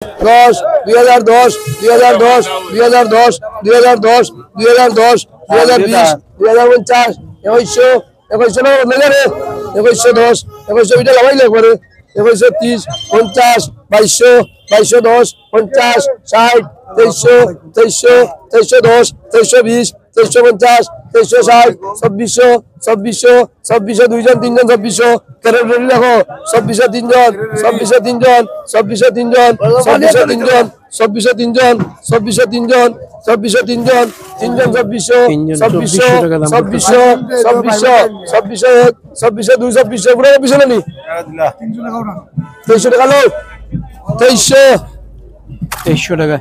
10 2010 2010 2010 2010 2010 2020 2050 2100 রে 2110 2100 এটা লাগাইলে করে 2130 50 2200 2210 50 60 2300 2310 2320 2350 2360 2600 2600 দুইজন তিনজন 2600 কেরে দেখো 2600 তিনজন 2600 তিনজন 2600 তিনজন 2600 তিনজন 2600 তিনজন 2600 তিনজন 2600 তিনজন তিনজন 2600 2600 2600 226 পুরো 2600 নি 2300 টাকা লো 2300 টাকা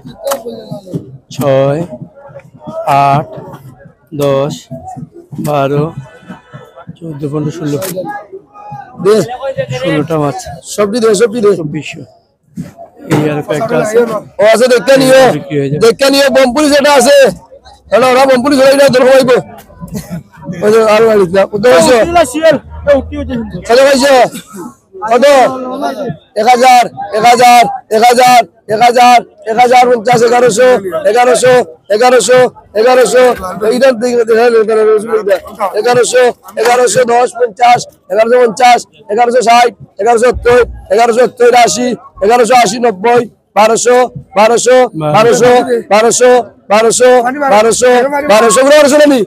6 8 10 12 14 15 16 দে 16টা মাছ সবটি দে 2400 এই আর কয়েকটা আছে ও আছে দেখতে নিও বমপুরি যেটা আছে হলো ওরা বমপুরি ধরে না ধরে হইবো ওই যে আর বাড়ি না কত হইছে কত হইছে কত 1000 1000 1000 1000 1050 1100 1100 1100 এইটার দিকে 1100 1110 50 1150 1160 1170 1170 1180 90 1200 1200 1200 1200 1200 1200 1200 নি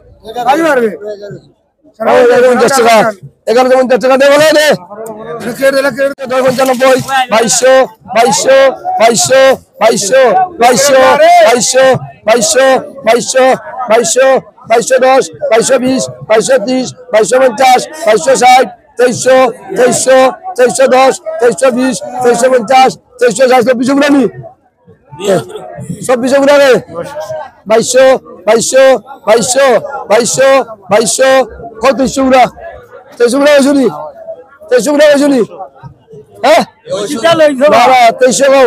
কাজ মারবে 1150 টাকা দে বলে দে 95 2200 2200 2200 2200 2200 2200 2200 2210 2220 2230 2250 2260 2300 2310 2320 2350 2360 200 গুলো নি সব 200 গুলো রে 2200 2200 2200 2200 2200 কত 300 গুলো 300 গুলো হইছনি 300 গুলো হইছনি হ্যাঁ 2300 গো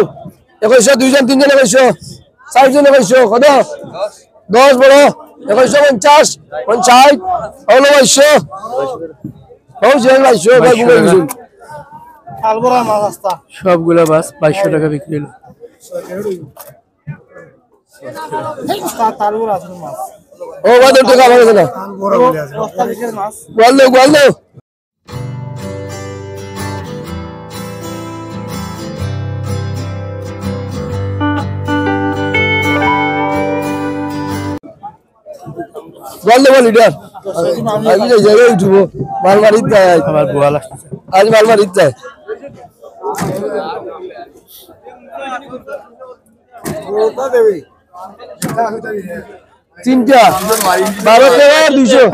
2100 দুইজন তিনজন 2100 চারজন 2100 কত 10 বড় 2150 50 হলো 2100 হও যে 2100 ভাই বুঝে গেছেন আলবরা মাছ আসতা সবগুলা মাছ 2200 টাকা বিক্রি হলো তালবরা আছে মাছ ও বাদ টাকা লাগে না বড় বলে আছে মাছ গোয়াল লিডার আগে যে জায়গায় উঠবো মাল মারিত যায় আমার গোয়াল আসছে আজ মাল মারিত যায় তিনটা 12 টাকা 200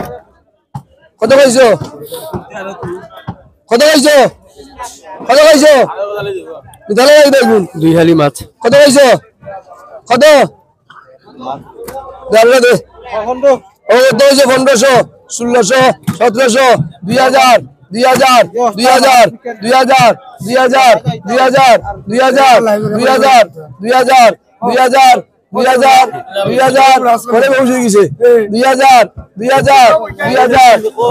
কত কইছো তাহলে দেখুন দুই হালি মাছ কত কইছো কত জানলে দে ও তো হইছে 1500 1600 1700 2000 2000 2000 2000 2000 2000 2000 2000 2000 2000 পরে পৌঁছে গেছে 2000 2000 2000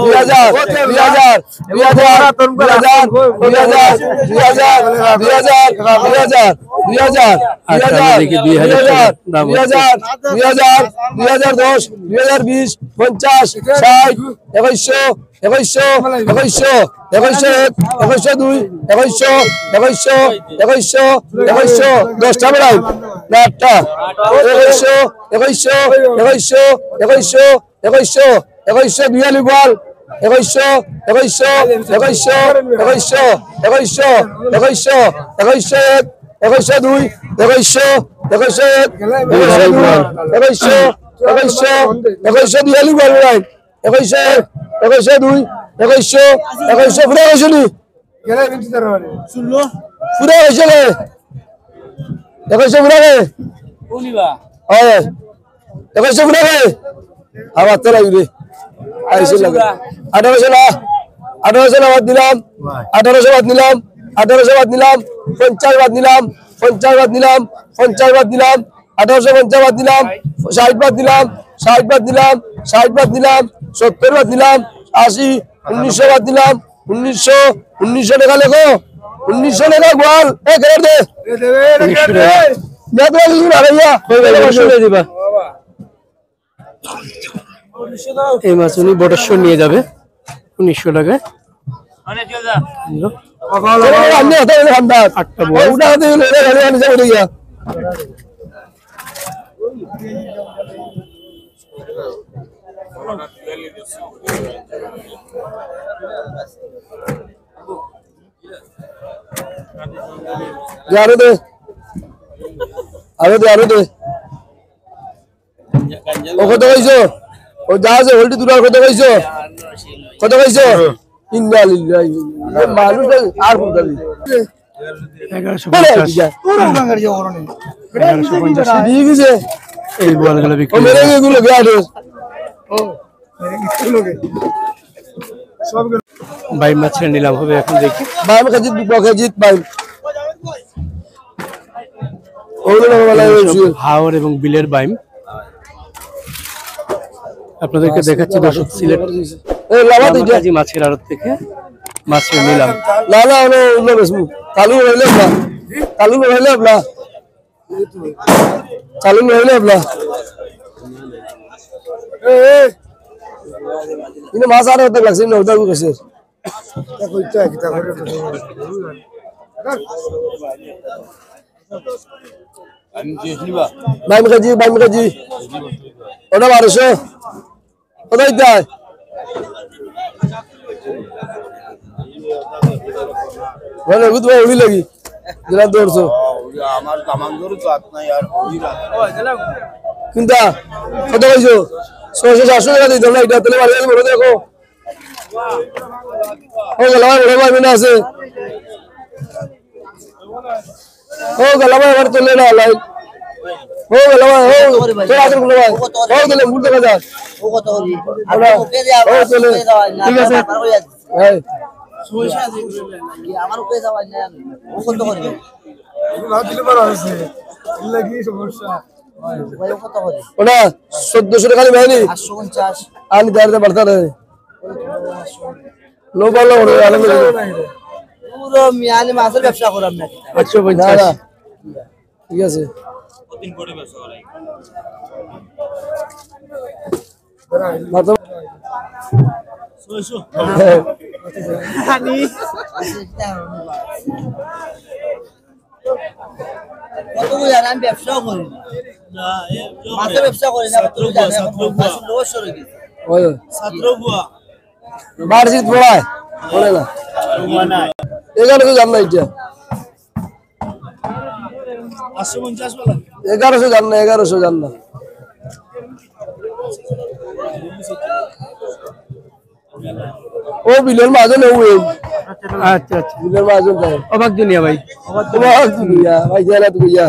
2000 2000 দশটা বেড়াই আটটা 2100 বিয়ালি গোয়াল 2100 দুই 2100 বিয়ালি গোয়াল 2100 দুই 2100 ফুরা হয়েছে নি ফুরা হয়েছে 2100 ফুরা গে 2100 ফুরা গে আবার তো লাগবে 1800 বাদ দিলাম 1800 বাদ নিলাম 50 বাদ নিলাম 50 বাদ নিলাম 1850 বাদ দিলাম 60 বাদ দিলাম 60 বাদ দিলাম 70 বাদ দিলাম 80 1900 বাদ দিলাম 1900 টাকা লেখো 1900 টাকা গোয়াল এ করে দে 1900 টাকা না তো কিছু না ভাইয়া কই ভাই 1900 টাকা দিবা এই মাছ উনি বটেশ্বর নিয়ে যাবে 1900 টাকায় আমি হাতে খান্দার 8টা বল ওটা হাতে গাড়ি আনি যাবে দিয়া আরো দে ও কত কইছো ও যা আছে হোল্ডি দুরার কত কইছো ইন্না লিল্লাহি মানুষ আর কোন দাবি 1150 ঠিক আছে এই বলগুলো ও বিক্রি মেরে এগুলো গাড়ি ভাই মাছ ছেড়ে নিলাম হবে এখন দেখি বাইম খাজিত বখাজিত বাইম ওগুলো বলা হয়েছে হাওর এবং বিলের বাইম আপনাদেরকে দেখাচ্ছি দর্শক সিলেট এই লাভা দিটা রামাকাজি মাছের আড়ত থেকে মাছ ছেড়ে নিলাম না না ওগুলো বেশমু চালু রইলে না ইনে মাছ আর হতে লাগছে না ওটা গেছে বাইম খাজি ওটা 1200 কোথায় যায় মানে বুঝ ভাই উড়ি লাগি যেটা দৌড়ছো আমার কামান ধরে জাত নাই আর কিন্তু কত কইছো 600-700 টাকা দিতে না এটা তাহলে ভালো বলে দেখো ও গেল বড় ভাই মিনা আছে ও গেল ভাই আর তোলে না লাই ও গেল ভাই ও তোরা আদর গুলো ভাই ও গেলে মুড় দেখা যা ও কত করি আমরা ওকে দিয়ে ও চলে ঠিক আছে এই আমার ওকে যাওয়া না ও কত করি ভাই ও কত করি ওটা 1400 টাকা নিবে নি 850 আনি দাঁড়াতে পারতা রে লো বললো ওরে আনন্দ পুরো মিয়ানি মাছের ব্যবসা করাম না 850 ঠিক আছে মাত্র কত করে জানেন ব্যবসা করি মাছের ব্যবসা করি না তুমি জানেন মাছের লোক সরে গেছে ওই ছাত্র বুয়া বারজিত পড়ায় বলে না এগারো তো জান না এটা 850 বলা 1100 জান না ও বিলের মাঝে নেই আচ্ছা আচ্ছা বিলের মাঝে যাই অবাক দুনিয়া ভাই তোমার দুনিয়া ভাই জানা তুমি ইয়া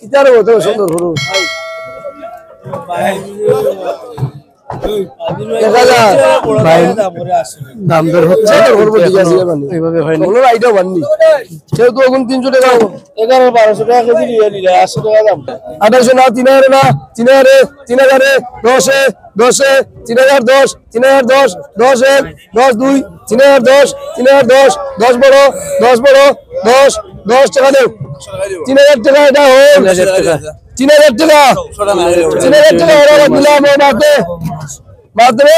কিতারে হতো সুন্দর হলো দেখা যায় ভাই দাম দর হচ্ছে করবো ঠিক আছে মানে এইভাবে হয় না কোনো আইডিয়া বাননি কেউ তো এখন 300 টাকা 1100-1200 টাকা কেজি নিয়ে নিলে 800 টাকা দাম 800 না 3000 না 3000 10 3010 3010 10 10 10 10 বড় 10 টাকা দেও 3000 টাকা এটা হল 3000 টাকা 3000 টাকা 3000 টাকা ওরা দিলাম মাতে মাত্রে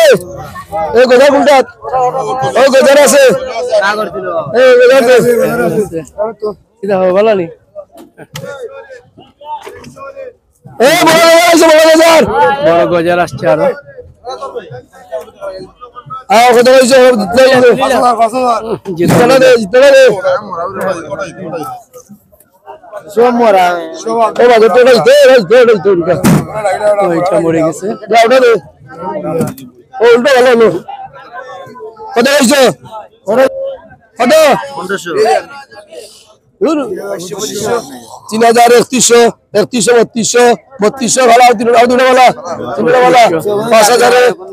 এই গোদা কোনটা ওই গোদার আছে এই গোদার আছে এটা হবে ভালো নি এই বড় আছে বড় বাজার বড় গজার আসছে আরো আও কত হইছে জিতনা দে সব মরা ও বাজার তো দে ওইটা মরে গেছে ওটা দে ও উল্টো ভালো হলো কত হইছে কত 3000 3100 ভালো দুটো ভালো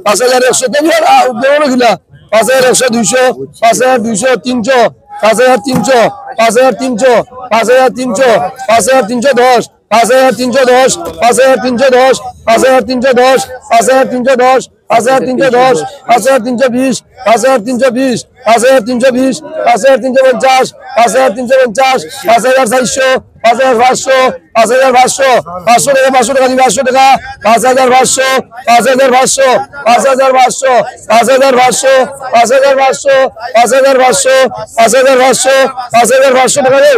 5100 তুমি আর দেবো কিনা 5100 200 5200 300 5300 5300 5300 5310 5310, 5310, 5310, 5310, 5310, 5320, 5320, 5320, 5350, 5350, 5400, 5500, 5500, 500 টাকা 500 টাকা দিবি 500 টাকা 5500, 5500, 5500, 5500, 5500, 5500, 5500, 5500 টাকা রে